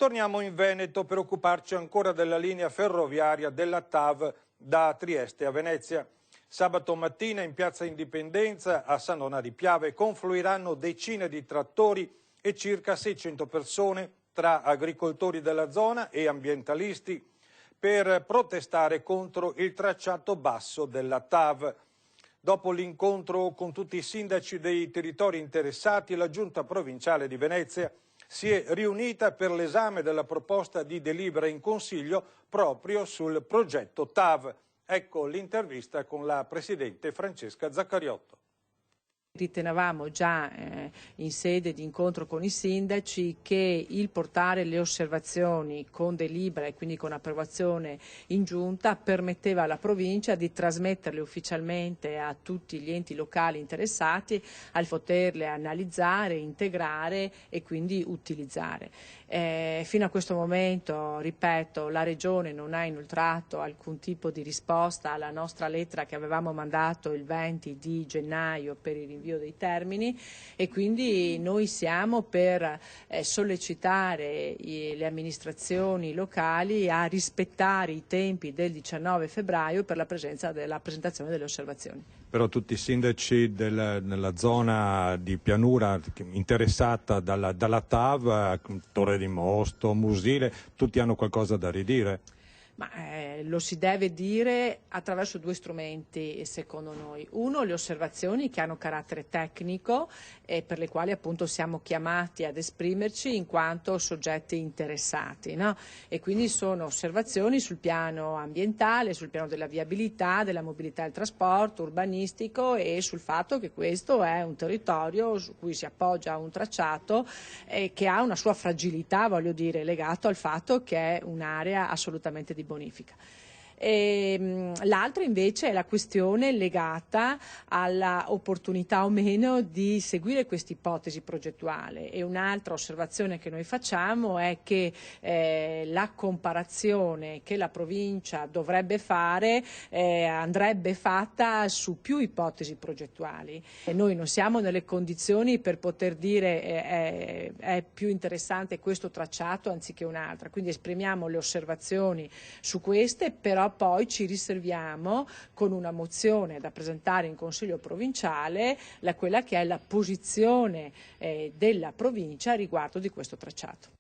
Torniamo in Veneto per occuparci ancora della linea ferroviaria della TAV da Trieste a Venezia. Sabato mattina in Piazza Indipendenza a San Donà di Piave confluiranno decine di trattori e circa 600 persone tra agricoltori della zona e ambientalisti per protestare contro il tracciato basso della TAV. Dopo l'incontro con tutti i sindaci dei territori interessati, la Giunta provinciale di Venezia si è riunita per l'esame della proposta di delibera in Consiglio proprio sul progetto TAV. Ecco l'intervista con la Presidente Francesca Zaccariotto. Ritenevamo già in sede di incontro con i sindaci che il portare le osservazioni con delibera e quindi con approvazione in giunta permetteva alla provincia di trasmetterle ufficialmente a tutti gli enti locali interessati al poterle analizzare, integrare e quindi utilizzare. Fino a questo momento, ripeto, la Regione non ha inoltrato alcun tipo di risposta alla nostra lettera che avevamo mandato il 20 di gennaio per il rinvio dei termini e quindi noi siamo per sollecitare le amministrazioni locali a rispettare i tempi del 19 febbraio per la presentazione delle osservazioni. Però tutti i sindaci nella zona di pianura interessata dalla TAV, Torre di Mosto, Musile, tutti hanno qualcosa da ridire? Ma lo si deve dire attraverso due strumenti secondo noi. Uno, le osservazioni che hanno carattere tecnico e per le quali appunto siamo chiamati ad esprimerci in quanto soggetti interessati, no? E quindi sono osservazioni sul piano ambientale, sul piano della viabilità, della mobilità e del trasporto, urbanistico e sul fatto che questo è un territorio su cui si appoggia un tracciato che ha una sua fragilità, voglio dire, legato al fatto che è un'area assolutamente di bonifica. L'altra invece è la questione legata alla opportunità o meno di seguire questa ipotesi progettuale e un'altra osservazione che noi facciamo è che la comparazione che la provincia dovrebbe fare andrebbe fatta su più ipotesi progettuali e noi non siamo nelle condizioni per poter dire è più interessante questo tracciato anziché un'altra, quindi esprimiamo le osservazioni su queste, però poi ci riserviamo con una mozione da presentare in Consiglio provinciale quella che è la posizione della provincia riguardo di questo tracciato.